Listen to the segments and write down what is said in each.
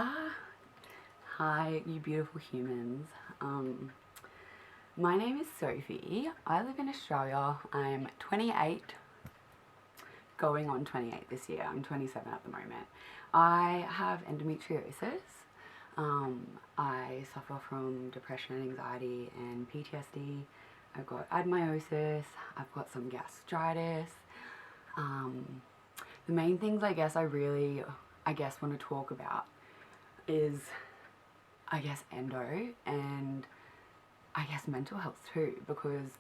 Ah, hi, you beautiful humans. My name is Sophie. I live in Australia. I'm 28, going on 28 this year. I'm 27 at the moment. I have endometriosis. I suffer from depression, anxiety, and PTSD. I've got admiosis. I've got some gastritis. The main things I guess want to talk about is endo and mental health too, because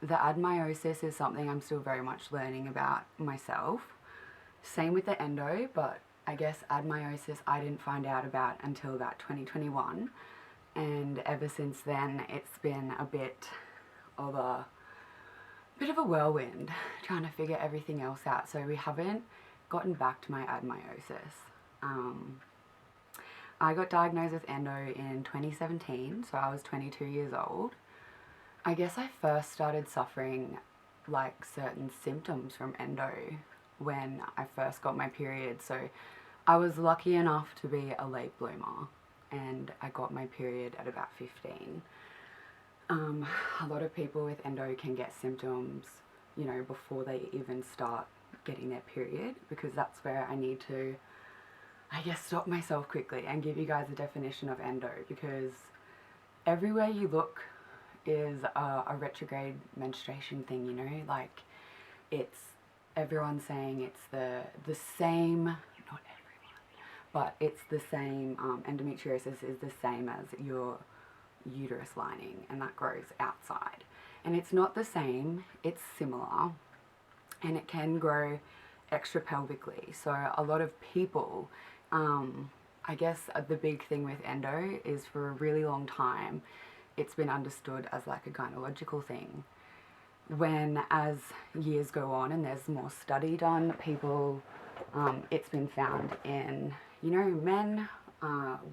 the admiosis is something I'm still very much learning about myself. Same with the endo, but I guess admiosis I didn't find out about until about 2021, and ever since then it's been a bit of a whirlwind trying to figure everything else out. So we haven't gotten back to my admiosis. I got diagnosed with endo in 2017, so I was 22 years old. I guess I first started suffering like certain symptoms from endo when I first got my period. So I was lucky enough to be a late bloomer, and I got my period at about 15. A lot of people with endo can get symptoms, before they even start getting their period, because that's where I need to, stop myself quickly and give you guys a definition of endo, because everywhere you look is a retrograde menstruation thing, like everyone's saying it's the same, not everyone, but it's the same, endometriosis is the same as your uterus lining, and that grows outside. And it's not the same, it's similar, and it can grow extra pelvically. So a lot of people, the big thing with endo is for a really long time it's been understood as like a gynecological thing. When as years go on and there's more study done, it's been found in, men,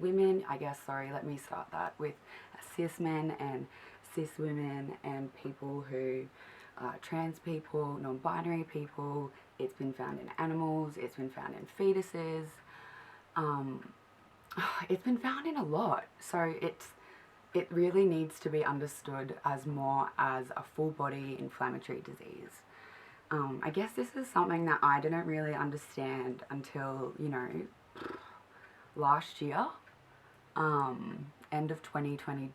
women, let me start that with cis men and cis women and people who are trans people, non-binary people. It's been found in animals, it's been found in fetuses, it's been found in a lot. So it really needs to be understood as more as a full body inflammatory disease. I guess this is something that I didn't really understand until, last year, end of 2021,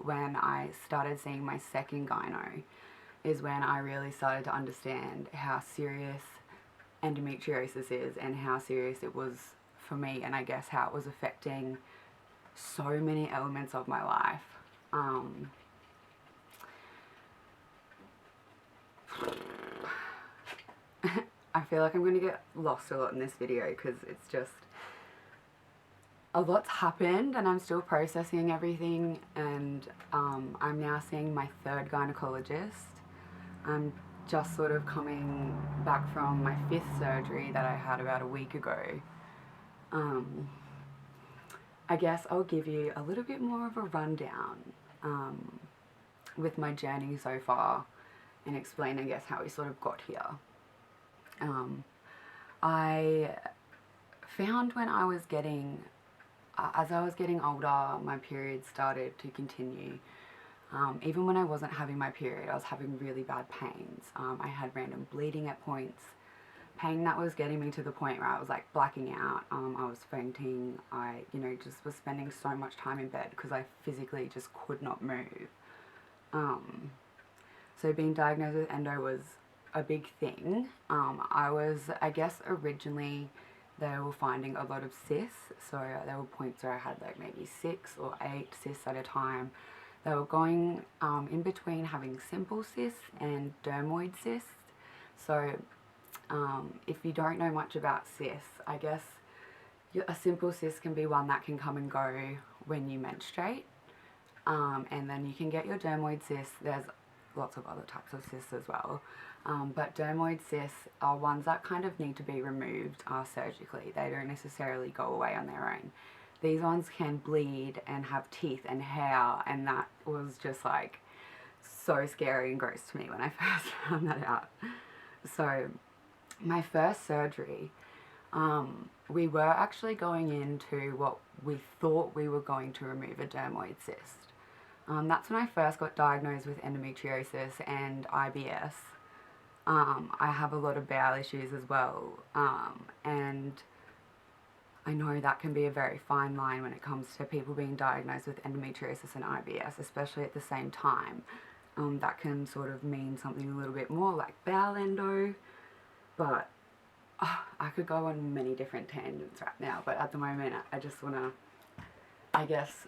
when I started seeing my second gyno, is when I really started to understand how serious endometriosis is and how serious it was for me, and I guess how it was affecting so many elements of my life. I feel like I'm going to get lost a lot in this video because it's just a lot's happened and I'm still processing everything, and I'm now seeing my third gynecologist. I'm just sort of coming back from my 5th surgery that I had about a week ago. I guess I'll give you a little bit more of a rundown with my journey so far and explain, how we sort of got here. I found when I was getting, as I was getting older, my period started to continue. Even when I wasn't having my period, I was having really bad pains. I had random bleeding at points, pain that was getting me to the point where I was like blacking out. I was fainting. I, just was spending so much time in bed because I physically just could not move. So being diagnosed with endo was a big thing. I was, originally they were finding a lot of cysts. So there were points where I had like maybe 6 or 8 cysts at a time. They were going in between having simple cysts and dermoid cysts. So if you don't know much about cysts, a simple cyst can be one that can come and go when you menstruate. And then you can get your dermoid cysts. There's lots of other types of cysts as well. But dermoid cysts are ones that kind of need to be removed surgically. They don't necessarily go away on their own. These ones can bleed and have teeth and hair, and that was just like so scary and gross to me when I first found that out. So my first surgery, We were actually going into what we thought we were going to remove a dermoid cyst. That's when I first got diagnosed with endometriosis and IBS. I have a lot of bowel issues as well, and I know that can be a very fine line when it comes to people being diagnosed with endometriosis and IBS, especially at the same time. That can sort of mean something a little bit more like bowel endo, but I could go on many different tangents right now, but at the moment I just want to, I guess,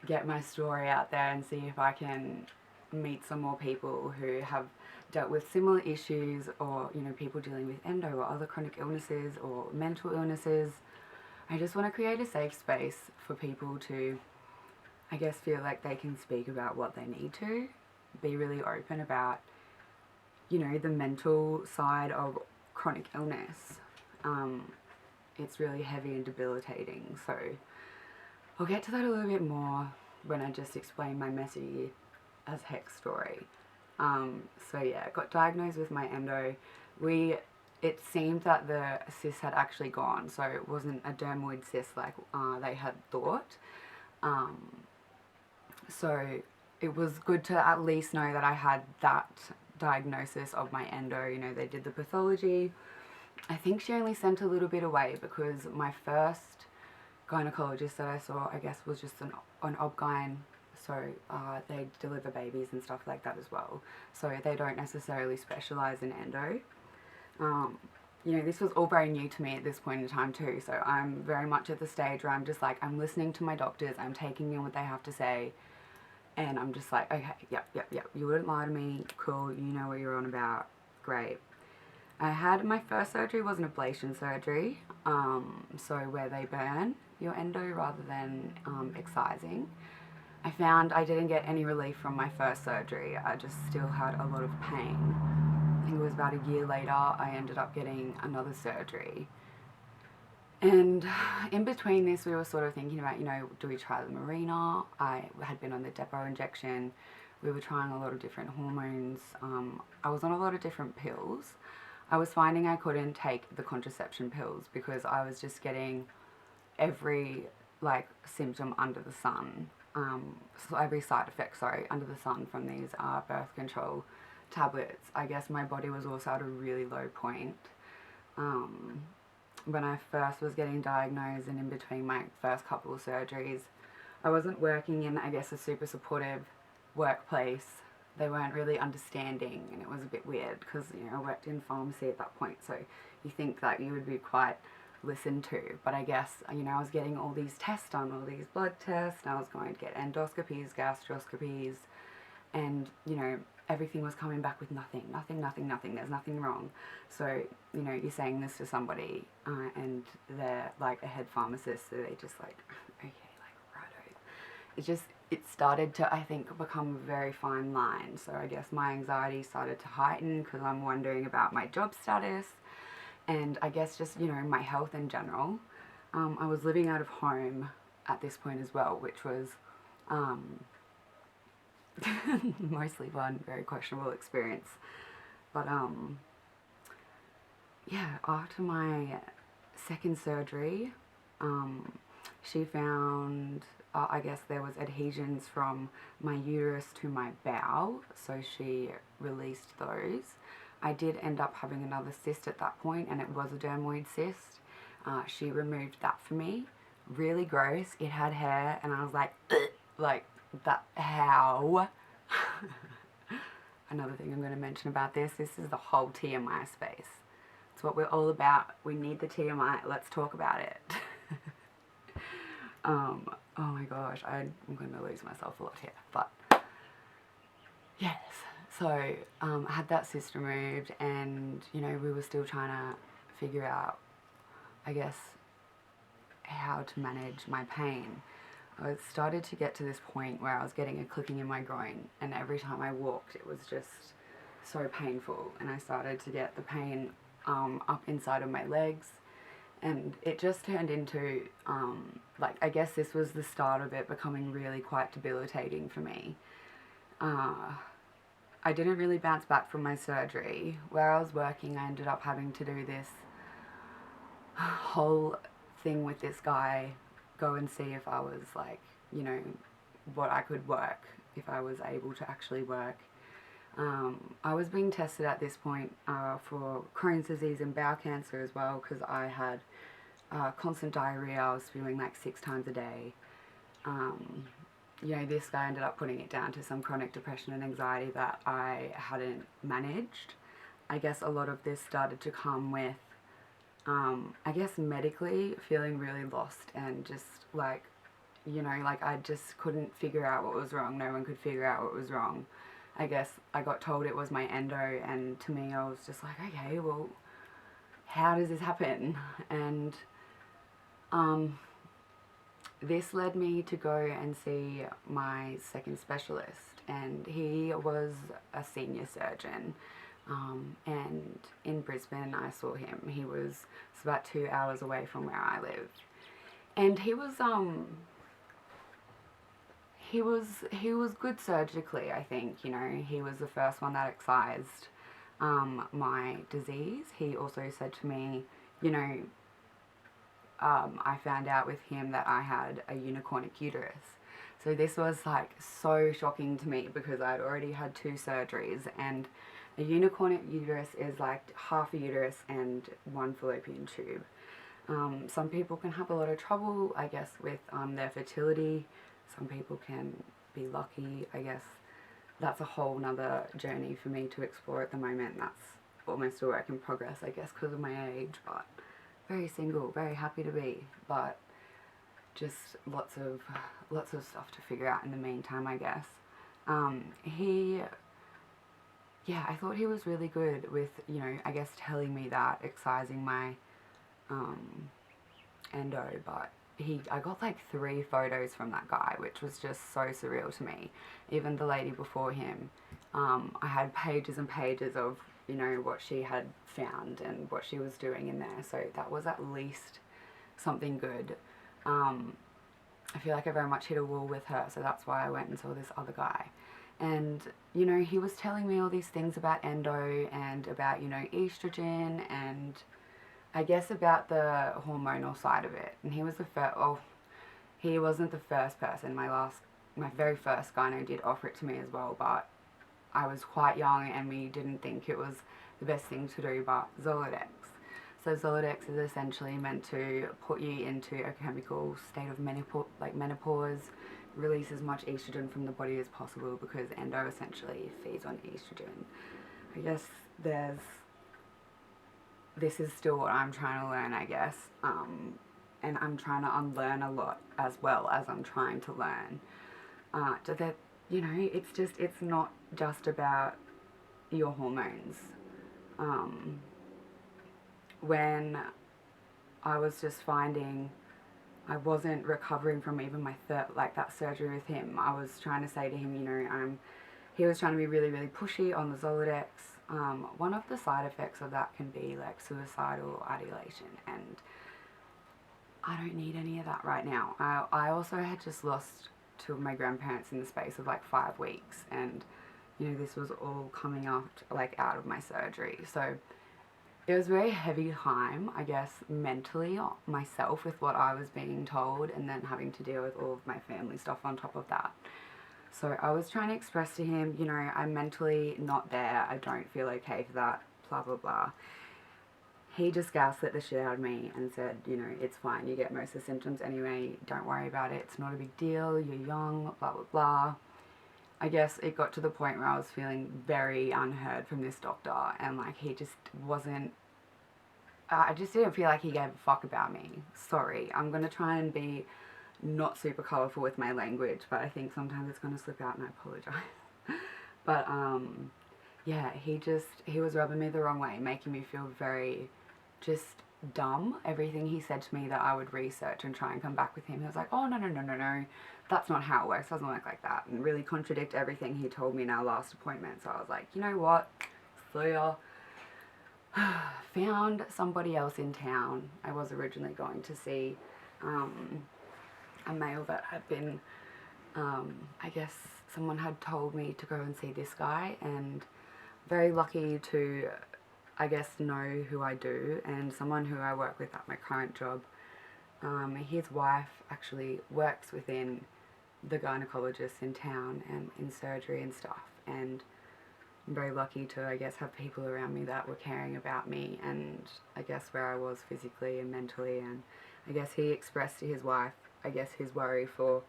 get my story out there and see if I can meet some more people who have dealt with similar issues, or people dealing with endo or other chronic illnesses or mental illnesses. I just want to create a safe space for people to, I guess, feel like they can speak about what they need to, be really open about, the mental side of chronic illness. It's really heavy and debilitating, so I'll get to that a little bit more when I just explain my messy as heck story. So yeah, I got diagnosed with my endo. It seemed that the cyst had actually gone, so it wasn't a dermoid cyst like they had thought. So it was good to at least know that I had that diagnosis of my endo. They did the pathology. I think she only sent a little bit away because my first gynecologist that I saw, I guess, was just an ob-gyn. So they deliver babies and stuff like that as well. So they don't necessarily specialise in endo. This was all very new to me at this point in time too. So I'm very much at the stage where I'm just like, I'm listening to my doctors, I'm taking in what they have to say. And I'm just like, okay, yep. You wouldn't lie to me. Cool, you know what you're on about. Great. I had my first surgery was an ablation surgery. So where they burn your endo rather than excising. I found I didn't get any relief from my first surgery. I just still had a lot of pain. I think it was about a year later I ended up getting another surgery. And in between this, we were sort of thinking about, do we try the Mirena? I had been on the depot injection. We were trying a lot of different hormones. I was on a lot of different pills. I was finding I couldn't take the contraception pills because I was just getting every, symptom under the sun. So every side effect, under the sun from these birth control tablets. I guess my body was also at a really low point. When I first was getting diagnosed and in between my first couple of surgeries, I wasn't working in, I guess, a super supportive workplace. They weren't really understanding, and it was a bit weird because, I worked in pharmacy at that point, so you think that you would be quite listened to. But I guess, I was getting all these tests done, all these blood tests, and I was going to get endoscopies, gastroscopies, and, everything was coming back with nothing, there's nothing wrong. So, you're saying this to somebody and they're like a head pharmacist, so they just like, okay, righto. It started to, I think, become a very fine line. So I guess my anxiety started to heighten because I'm wondering about my job status and I guess just, my health in general. I was living out of home at this point as well, which was mostly fun, very questionable experience. But yeah, after my second surgery, she found, I guess there was adhesions from my uterus to my bowel, so she released those. I did end up having another cyst at that point, and it was a dermoid cyst. She removed that for me. Really gross. It had hair, and I was like, that, how? Another thing I'm going to mention about this is the whole TMI space. It's what we're all about. We need the TMI. Let's talk about it. Oh my gosh, I'm going to lose myself a lot here. But yes, so I had that cyst removed, and we were still trying to figure out, I guess, how to manage my pain. I started to get to this point where I was getting a clicking in my groin, and every time I walked it was just so painful, and I started to get the pain up inside of my legs, and it just turned into I guess this was the start of it becoming really quite debilitating for me. I didn't really bounce back from my surgery. Where I was working, I ended up having to do this whole thing with this guy, go and see if I was like, you know, what I could work, if I was able to actually work. I was being tested at this point for Crohn's disease and bowel cancer as well, because I had constant diarrhea. I was spewing like 6 times a day. You know, this guy ended up putting it down to some chronic depression and anxiety that I hadn't managed. I guess a lot of this started to come with, I guess medically feeling really lost and just like, you know, like I just couldn't figure out what was wrong. No one could figure out what was wrong. I guess I got told it was my endo, and to me I was just like, okay, well, how does this happen? And this led me to go and see my second specialist, and he was a senior surgeon. And in Brisbane I saw him. He was about 2 hours away from where I live. And he was good surgically, I think. You know, he was the first one that excised my disease. He also said to me, you know, I found out with him that I had a unicornic uterus. So this was like so shocking to me, because I'd already had 2 surgeries, and a unicornic uterus is like half a uterus and 1 fallopian tube. Some people can have a lot of trouble, I guess, with their fertility. Some people can be lucky. I guess that's a whole nother journey for me to explore at the moment. That's almost a work in progress, I guess, because of my age, but very single, very happy to be, but just lots of stuff to figure out in the meantime, I guess. I thought he was really good with, you know, I guess telling me that, excising my endo, but I got like 3 photos from that guy, which was just so surreal to me. Even the lady before him, I had pages and pages of, you know, what she had found and what she was doing in there, so that was at least something good. I feel like I very much hit a wall with her, so that's why I went and saw this other guy. And, you know, he was telling me all these things about endo and about, you know, estrogen, and I guess about the hormonal side of it. And he was the first, oh, he wasn't the first person. My very first gyno did offer it to me as well, but I was quite young and we didn't think it was the best thing to do, but Zoladex. So Zoladex is essentially meant to put you into a chemical state of menopause, release as much estrogen from the body as possible, because endo essentially feeds on estrogen. I guess this is still what I'm trying to learn, I guess, and I'm trying to unlearn a lot as well as I'm trying to learn. That, you know, it's not just about your hormones. When I was just finding I wasn't recovering from even my that surgery with him, I was trying to say to him, you know, he was trying to be really, really pushy on the Zoladex. One of the side effects of that can be like suicidal ideation, and I don't need any of that right now. I also had just lost 2 of my grandparents in the space of like 5 weeks, and, you know, this was all coming up like out of my surgery. So it was a very heavy time, I guess, mentally myself with what I was being told, and then having to deal with all of my family stuff on top of that. So I was trying to express to him, you know, I'm mentally not there, I don't feel okay for that, blah, blah, blah. He just gaslit the shit out of me and said, you know, it's fine, you get most of the symptoms anyway, don't worry about it, it's not a big deal, you're young, blah, blah, blah. I guess it got to the point where I was feeling very unheard from this doctor, and like he just wasn't, I just didn't feel like he gave a fuck about me. Sorry, I'm going to try and be not super colourful with my language, but I think sometimes it's going to slip out, and I apologise. But yeah, he was rubbing me the wrong way, making me feel very just dumb. Everything he said to me that I would research and try and come back with him, he was like, oh, no, that's not how it works, it doesn't work like that, and really contradict everything he told me in our last appointment. So I was like, you know what, so found somebody else in town. I was originally going to see a male that had been, I guess someone had told me to go and see this guy, and very lucky to I guess, know who I do, and someone who I work with at my current job, his wife actually works within the gynecologist in town and in surgery and stuff, and I'm very lucky to, I guess, have people around me that were caring about me and I guess where I was physically and mentally. And I guess he expressed to his wife, I guess, his worry for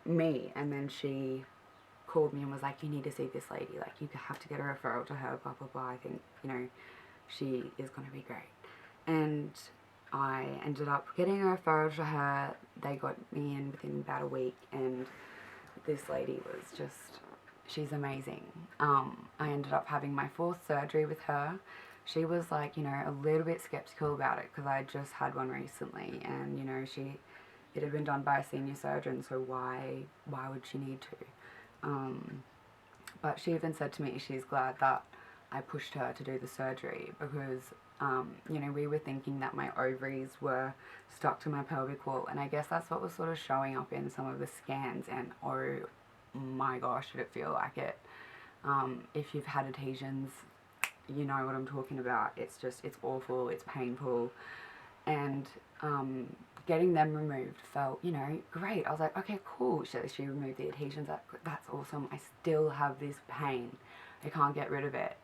me, and then she called me and was like, you need to see this lady, like you have to get a referral to her, blah blah blah, I think, you know, she is going to be great. And I ended up getting a referral to her. They got me in within about a week, and this lady was just, she's amazing. I ended up having my 4th surgery with her. She was like, you know, a little bit skeptical about it because I just had one recently, and you know, it had been done by a senior surgeon, so why would she need to? But she even said to me she's glad that I pushed her to do the surgery because, you know, we were thinking that my ovaries were stuck to my pelvic wall, and I guess that's what was sort of showing up in some of the scans, and oh my gosh, did it feel like it. If you've had adhesions, you know what I'm talking about. It's just, it's awful, it's painful, and getting them removed felt, you know, great. I was like, okay, cool. She removed the adhesions. That's awesome. I still have this pain. I can't get rid of it.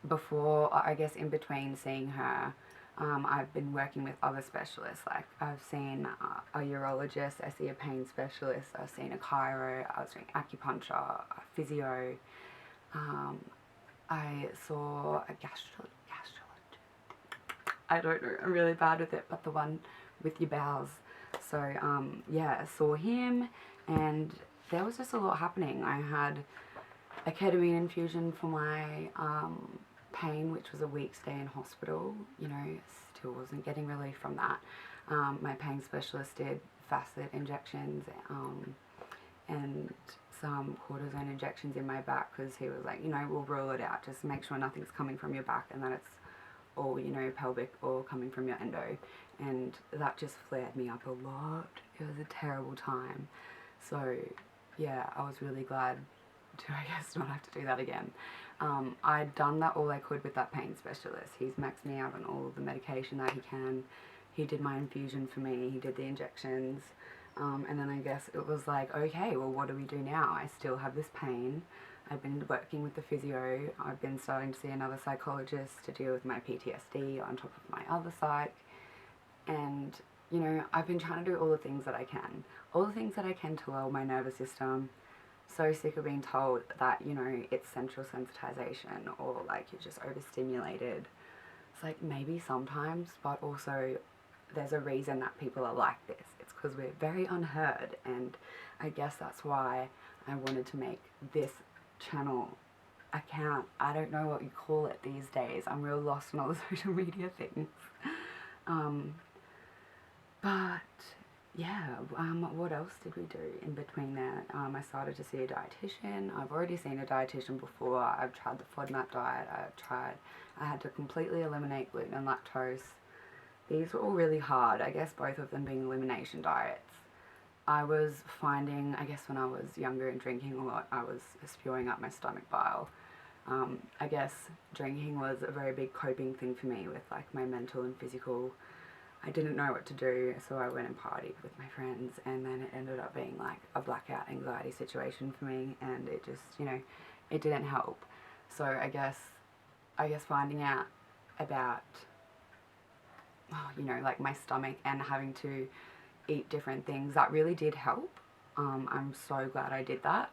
Before, I guess, in between seeing her, I've been working with other specialists. Like, I've seen a urologist, I see a pain specialist, I've seen a chiro, I was doing acupuncture, a physio. I saw a gastrologist. I don't know, I'm really bad with it, but the one with your bowels. So, yeah, I saw him, and there was just a lot happening. I had a ketamine infusion for my pain, which was a week's stay in hospital. You know, still wasn't getting relief from that. My pain specialist did facet injections and some cortisone injections in my back because he was like, you know, we'll rule it out, just make sure nothing's coming from your back and that it's all, you know, pelvic or coming from your endo. And that just flared me up a lot. It was a terrible time. So yeah, I was really glad to, I guess, not have to do that again. I'd done that all I could with that pain specialist. He's maxed me out on all of the medication that he can. He did my infusion for me, he did the injections, and then I guess it was like, okay, well, what do we do now? I still have this pain. I've been working with the physio. I've been starting to see another psychologist to deal with my PTSD on top of my other psych. And, you know, I've been trying to do all the things that I can. All the things that I can to lull my nervous system. So sick of being told that, you know, it's central sensitization or like you're just overstimulated. It's like maybe sometimes, but also there's a reason that people are like this. It's because we're very unheard, and I guess that's why I wanted to make this channel account. I don't know what you call it these days. I'm real lost in all the social media things. But yeah, what else did we do in between that? I started to see a dietitian. I've already seen a dietitian before. I've tried the FODMAP diet. I had to completely eliminate gluten and lactose. These were all really hard, I guess both of them being elimination diets. I was finding, I guess when I was younger and drinking a lot, I was spewing up my stomach bile. I guess drinking was a very big coping thing for me with like my mental and physical. I didn't know what to do, so I went and partied with my friends, and then it ended up being like a blackout anxiety situation for me, and it just, you know, it didn't help. So I guess finding out about, you know, like my stomach and having to eat different things, that really did help. I'm so glad I did that.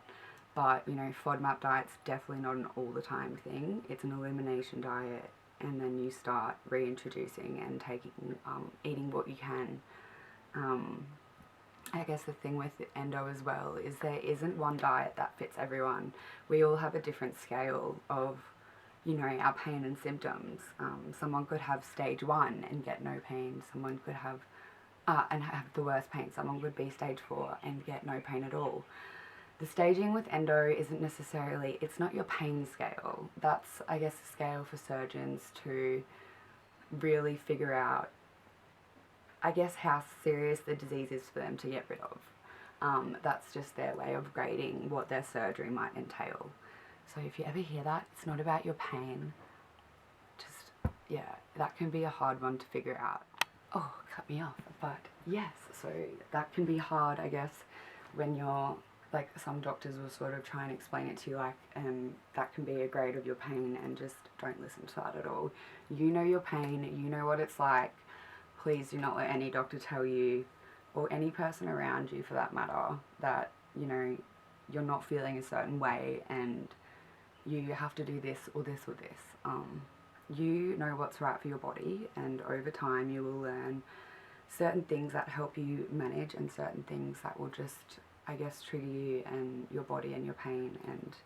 But, you know, FODMAP diet's definitely not an all the time thing. It's an elimination diet, and then you start reintroducing and taking, eating what you can. I guess the thing with endo as well is there isn't one diet that fits everyone. We all have a different scale of, you know, our pain and symptoms. Someone could have stage 1 and get no pain. Someone could have, and have the worst pain. Someone could be stage 4 and get no pain at all. The staging with endo isn't necessarily, it's not your pain scale. That's, I guess, a scale for surgeons to really figure out, I guess, how serious the disease is for them to get rid of. That's just their way of grading what their surgery might entail. So if you ever hear that, it's not about your pain. yeah, that can be a hard one to figure out. Oh, cut me off. But yes, so that can be hard, I guess, when you're, like, some doctors will sort of try and explain it to you like, that can be a grade of your pain, and just don't listen to that at all. You know your pain, you know what it's like. Please do not let any doctor tell you, or any person around you for that matter, that, you know, you're not feeling a certain way and you have to do this or this or this. You know what's right for your body, and over time you will learn certain things that help you manage, and certain things that will just, I guess, trigger you and your body and your pain. And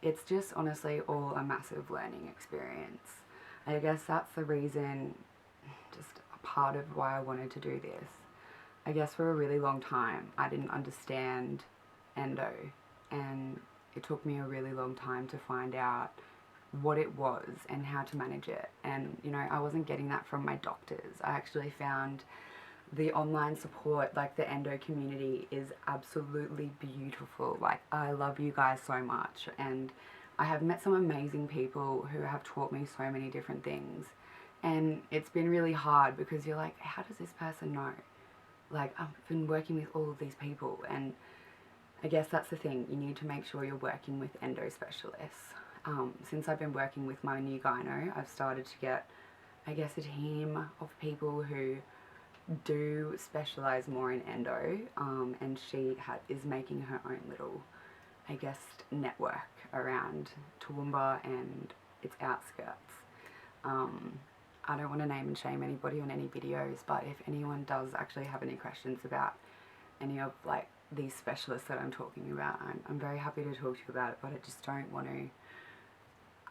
it's just honestly all a massive learning experience. I guess that's the reason, just a part of why I wanted to do this. I guess for a really long time I didn't understand endo, and it took me a really long time to find out what it was and how to manage it. And, you know, I wasn't getting that from my doctors. I actually found the online support, like the endo community, is absolutely beautiful. Like, I love you guys so much, and I have met some amazing people who have taught me so many different things. And it's been really hard because you're like, how does this person know? Like, I've been working with all of these people, and I guess that's the thing, you need to make sure you're working with endo specialists. Since I've been working with my new gyno, I've started to get, I guess, a team of people who do specialise more in endo, and she is making her own little, I guess, network around Toowoomba and its outskirts. I don't want to name and shame anybody on any videos, but if anyone does actually have any questions about any of, like, these specialists that I'm talking about, I'm very happy to talk to you about it, but I just don't want to,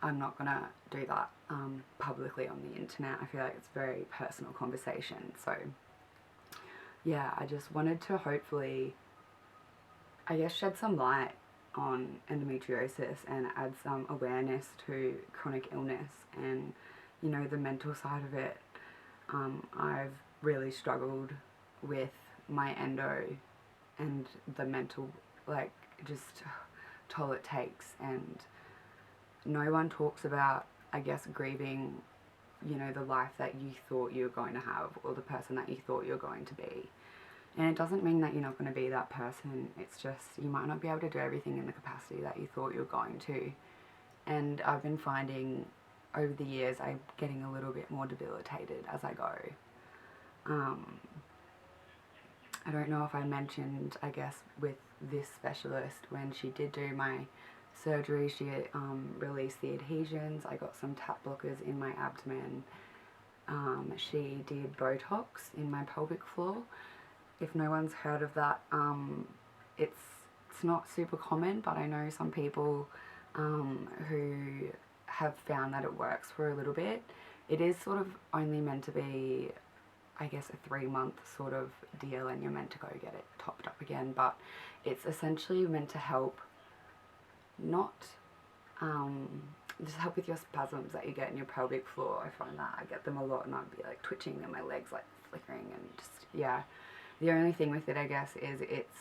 I'm not going to do that publicly on the internet. I feel like it's a very personal conversation. So yeah, I just wanted to hopefully, I guess, shed some light on endometriosis and add some awareness to chronic illness and, you know, the mental side of it. I've really struggled with my endo and the mental, like, just toll it takes, and no one talks about, I guess, grieving, you know, the life that you thought you were going to have, or the person that you thought you were going to be. And it doesn't mean that you're not going to be that person, it's just you might not be able to do everything in the capacity that you thought you were going to. And I've been finding over the years I'm getting a little bit more debilitated as I go. I don't know if I mentioned, I guess, with this specialist, when she did do my surgery, she released the adhesions. I got some tap blockers in my abdomen. She did Botox in my pelvic floor. If no one's heard of that, it's not super common, but I know some people who have found that it works for a little bit. It is sort of only meant to be, I guess, a 3-month sort of deal, and you're meant to go get it topped up again, but it's essentially meant to help not just help with your spasms that you get in your pelvic floor. I find that I get them a lot, and I'd be like twitching and my legs like flickering, and just, yeah. The only thing with it, I guess, is it's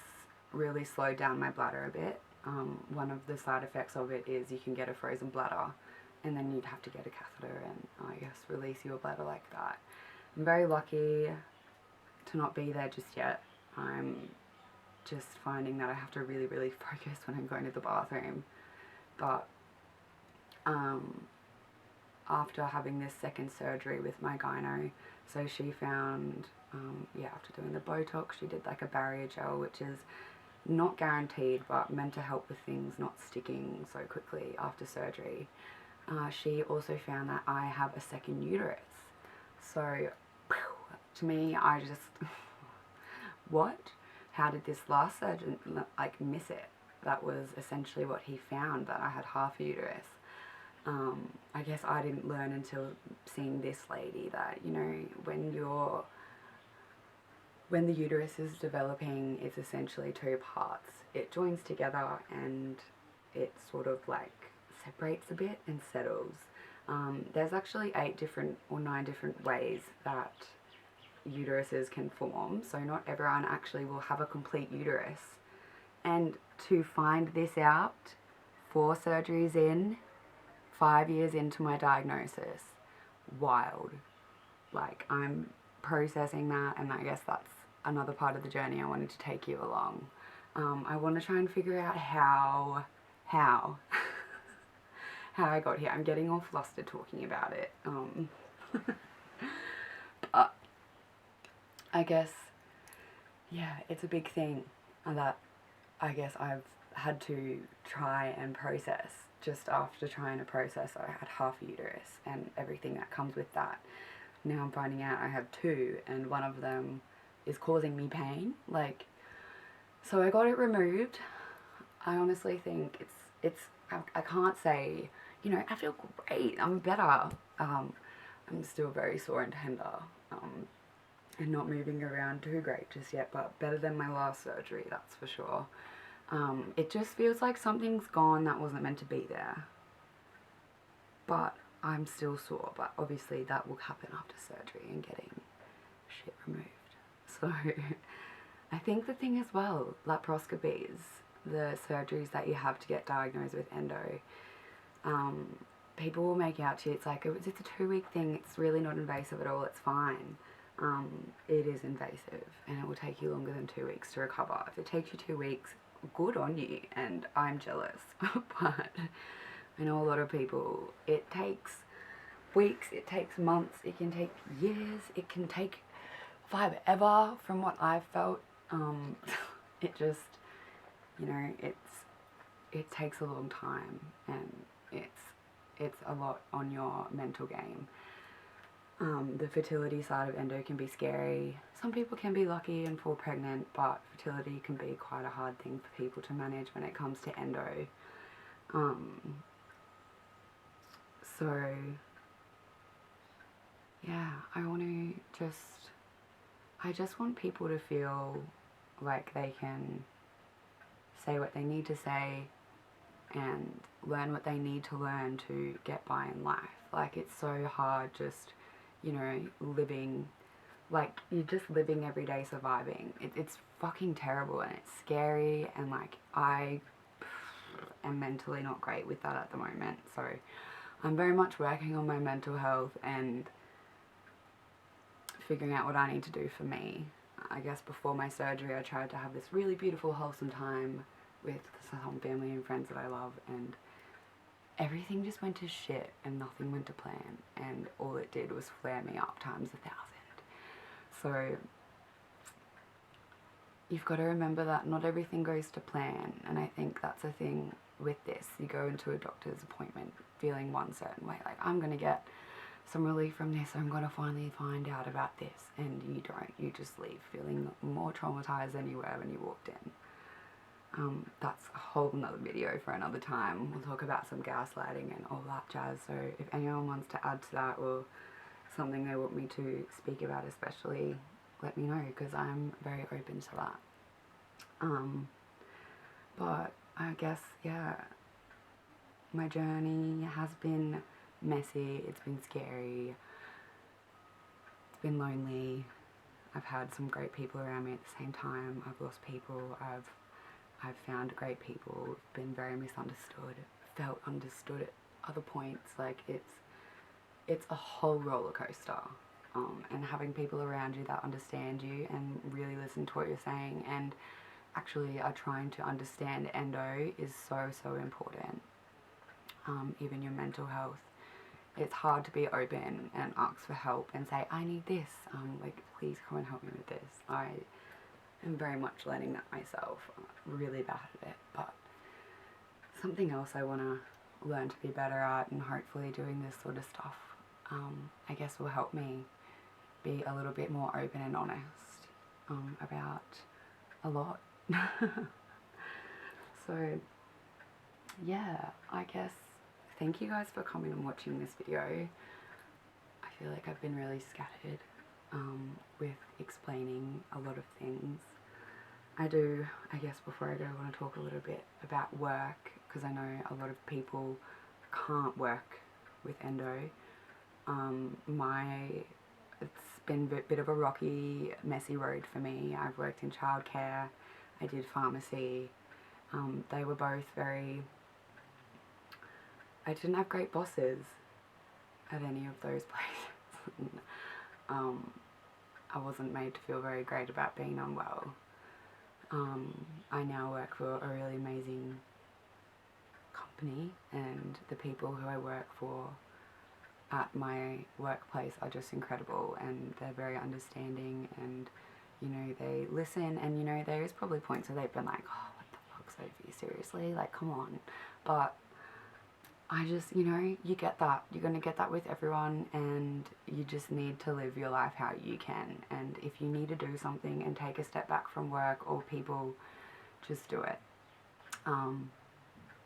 really slowed down my bladder a bit. One of the side effects of it is you can get a frozen bladder, and then you'd have to get a catheter and, I guess, release your bladder like that. I'm very lucky to not be there just yet. I'm just finding that I have to really, really focus when I'm going to the bathroom. But after having this second surgery with my gyno, so she found, after doing the Botox, she did like a barrier gel, which is not guaranteed but meant to help with things not sticking so quickly after surgery. She also found that I have a second uterus. So to me, I just what? How did this last surgeon like miss it? That was essentially what he found, that I had half a uterus. I guess I didn't learn until seeing this lady that, you know, when the uterus is developing, it's essentially 2 parts. It joins together and it sort of like separates a bit and settles. There's actually 8 different or 9 different ways that uteruses can form, so not everyone actually will have a complete uterus. And to find this out 4 surgeries in, 5 years into my diagnosis, wild. Like, I'm processing that, and I guess that's another part of the journey I wanted to take you along. I want to try and figure out how how I got here. I'm getting all flustered talking about it. But I guess, yeah, it's a big thing that I guess I've had to try and process. Just after trying to process, I had half a uterus and everything that comes with that. Now I'm finding out I have two, and one of them is causing me pain. Like, so I got it removed. I honestly think I can't say, you know, I feel great, I'm better. I'm still very sore and tender, and not moving around too great just yet, but better than my last surgery, that's for sure. It just feels like something's gone that wasn't meant to be there. But I'm still sore, but obviously that will happen after surgery and getting shit removed. So I think the thing as well, laparoscopies, the surgeries that you have to get diagnosed with endo, people will make out to you, it's like, it's a 2-week thing, it's really not invasive at all, it's fine. It is invasive, and it will take you longer than 2 weeks to recover. If it takes you 2 weeks, good on you, and I'm jealous. But I know a lot of people, it takes weeks, it takes months, it can take years, it can take forever from what I've felt. It just, you know, it takes a long time, and it's a lot on your mental game. The fertility side of endo can be scary. Some people can be lucky and fall pregnant, but fertility can be quite a hard thing for people to manage when it comes to endo. So yeah, I just want people to feel like they can say what they need to say and learn what they need to learn to get by in life. Like, it's so hard just, you know, living, like, you're just living every day surviving. It's fucking terrible, and it's scary, and like, I am mentally not great with that at the moment. So I'm very much working on my mental health and figuring out what I need to do for me. I guess before my surgery, I tried to have this really beautiful, wholesome time with some family and friends that I love, and everything just went to shit and nothing went to plan, and all it did was flare me up times 1,000. So you've got to remember that not everything goes to plan, and I think that's the thing with this. You go into a doctor's appointment feeling one certain way, like, I'm going to get some relief from this, I'm going to finally find out about this, and you don't. You just leave feeling more traumatized than you were when you walked in. That's a whole nother video for another time. We'll talk about some gaslighting and all that jazz, so if anyone wants to add to that or something they want me to speak about especially, let me know, because I'm very open to that. But I guess, yeah, my journey has been messy, it's been scary, it's been lonely. I've had some great people around me at the same time. I've lost people, I've found great people, been very misunderstood, felt understood at other points. Like, it's a whole roller coaster. And having people around you that understand you and really listen to what you're saying and actually are trying to understand endo is so, so important. Even your mental health. It's hard to be open and ask for help and say, I need this, like, please come and help me with this. I am very much learning that myself, really bad at it, but something else I want to learn to be better at, and hopefully doing this sort of stuff, I guess will help me be a little bit more open and honest about a lot. So yeah, I guess thank you guys for coming and watching this video. I feel like I've been really scattered with explaining a lot of things. I guess before I go, I want to talk a little bit about work, because I know a lot of people can't work with endo. It's been a bit of a rocky, messy road for me. I've worked in childcare, I did pharmacy. They were both I didn't have great bosses. at any of those places. I wasn't made to feel very great about being unwell. I now work for a really amazing company, and the people who I work for at my workplace are just incredible, and they're very understanding, and you know, they listen, and you know, there is probably points where they've been like, oh, what the fuck, Sophie, seriously, like, come on. But I just, you know, you get that. You're going to get that with everyone, and you just need to live your life how you can. And if you need to do something and take a step back from work or people, just do it.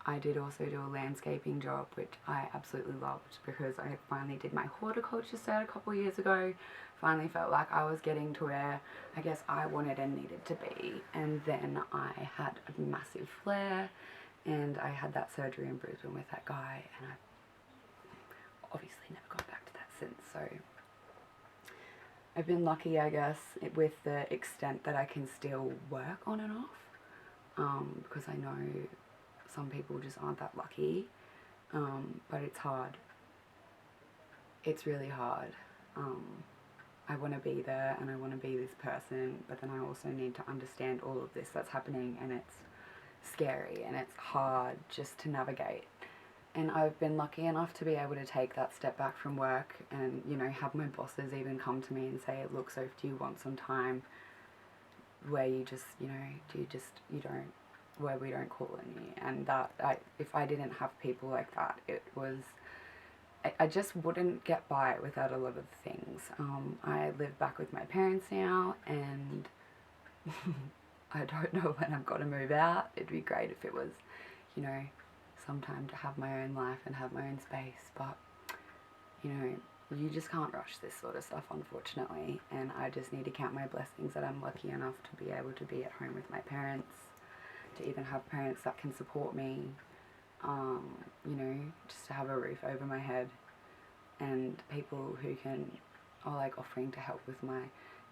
I did also do a landscaping job, which I absolutely loved, because I finally did my horticulture cert a couple of years ago. Finally felt like I was getting to where I guess I wanted and needed to be. And then I had a massive flare, and I had that surgery in Brisbane with that guy, and I've obviously never gone back to that since. So I've been lucky, I guess, with the extent that I can still work on and off, because I know some people just aren't that lucky, but it's hard. It's really hard. I want to be there, and I want to be this person, but then I also need to understand all of this that's happening, and it's scary and it's hard just to navigate. And I've been lucky enough to be able to take that step back from work and, you know, have my bosses even come to me and say, look, Soph, do you want some time where you just, you know, where we don't call on you? And that, if I didn't have people like that, I just wouldn't get by without a lot of things. I live back with my parents now, and I don't know when I'm going to move out. It'd be great if it was, you know, sometime to have my own life and have my own space, but, you know, you just can't rush this sort of stuff, unfortunately, and I just need to count my blessings that I'm lucky enough to be able to be at home with my parents, to even have parents that can support me, you know, just to have a roof over my head, and people who are like offering to help with my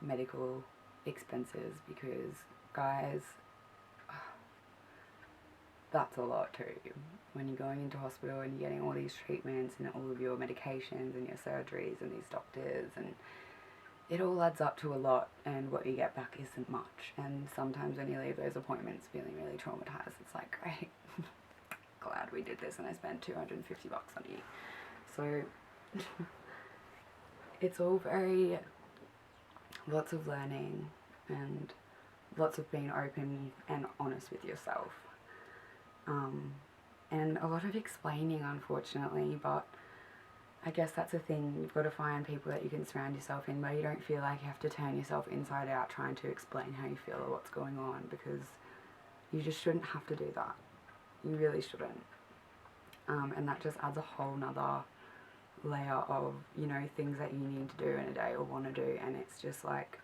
medical expenses, because guys, that's a lot too. When you're going into hospital and you're getting all these treatments and all of your medications and your surgeries and these doctors, and it all adds up to a lot, and what you get back isn't much. And sometimes when you leave those appointments feeling really traumatized, it's like, great, glad we did this and I spent $250 on you. So it's all very, lots of learning and lots of being open and honest with yourself. And a lot of explaining, unfortunately, but I guess that's a thing. You've got to find people that you can surround yourself in where you don't feel like you have to turn yourself inside out trying to explain how you feel or what's going on, because you just shouldn't have to do that. You really shouldn't. And that just adds a whole nother layer of, you know, things that you need to do in a day or want to do, and it's just like,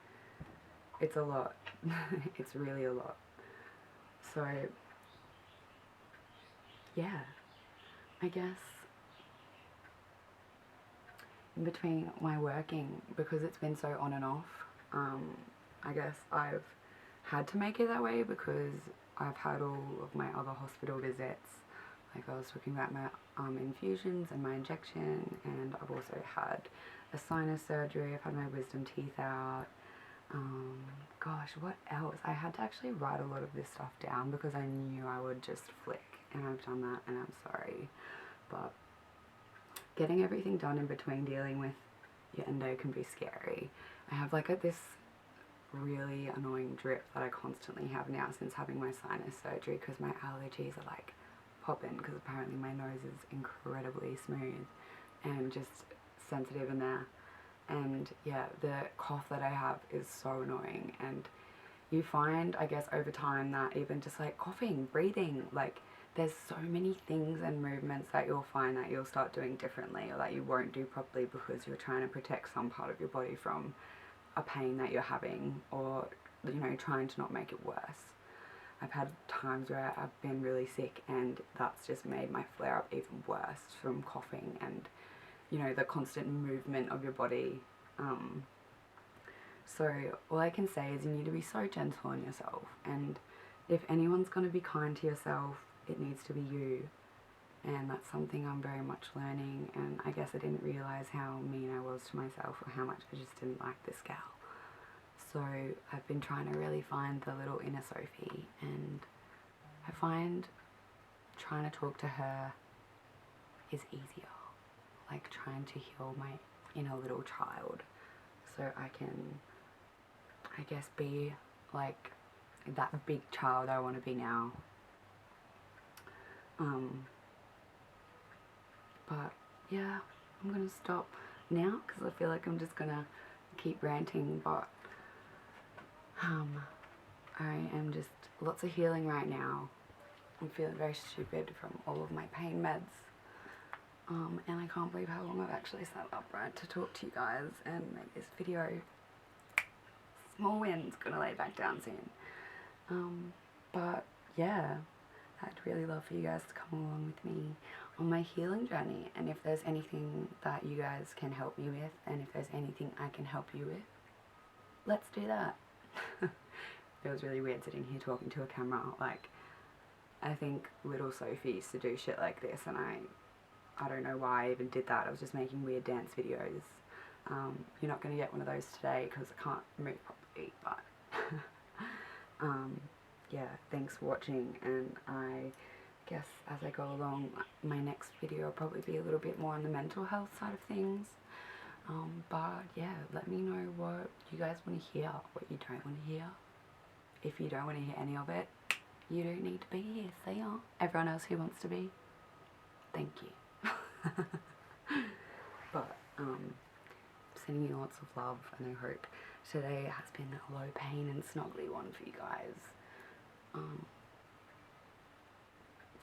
it's a lot. It's really a lot. So yeah, I guess in between my working, because it's been so on and off, I guess I've had to make it that way, because I've had all of my other hospital visits. Like I was talking about my infusions and my injection, and I've also had a sinus surgery, I've had my wisdom teeth out. Gosh, what else? I had to actually write a lot of this stuff down because I knew I would just flick, and I've done that, and I'm sorry. But getting everything done in between dealing with your endo can be scary. I have like this really annoying drip that I constantly have now since having my sinus surgery, because my allergies are like popping, because apparently my nose is incredibly smooth and just sensitive in there. And yeah, the cough that I have is so annoying, and you find, I guess, over time that even just like coughing, breathing, like there's so many things and movements that you'll find that you'll start doing differently, or that you won't do properly because you're trying to protect some part of your body from a pain that you're having, or, you know, trying to not make it worse. I've had times where I've been really sick, and that's just made my flare up even worse from coughing and, you know, the constant movement of your body. So all I can say is you need to be so gentle on yourself, and if anyone's going to be kind to yourself, it needs to be you. and that's something I'm very much learning, and I guess I didn't realise how mean I was to myself or how much I just didn't like this gal. So I've been trying to really find the little inner Sophie, and I find trying to talk to her is easier, like trying to heal my inner little child so I can, I guess, be like that big child I want to be now. But yeah, I'm gonna stop now because I feel like I'm just gonna keep ranting, but I am just lots of healing right now. I'm feeling very stupid from all of my pain meds, and I can't believe how long I've actually sat upright to talk to you guys and make this video. Small wins, gonna lay back down soon. But yeah, I'd really love for you guys to come along with me on my healing journey, and if there's anything that you guys can help me with, and if there's anything I can help you with, let's do that. Feels really weird sitting here talking to a camera. Like, I think little Sophie used to do shit like this, and I don't know why I even did that. I was just making weird dance videos. You're not going to get one of those today because I can't move properly, but yeah, thanks for watching, and I guess as I go along, my next video will probably be a little bit more on the mental health side of things. But yeah, let me know what you guys want to hear, what you don't want to hear. If you don't want to hear any of it, you don't need to be here. See ya. Everyone else who wants to be, thank you. But sending you lots of love, and I hope today has been a low pain and snuggly one for you guys.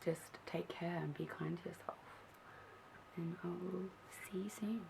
Just take care and be kind to yourself, and I will see you soon.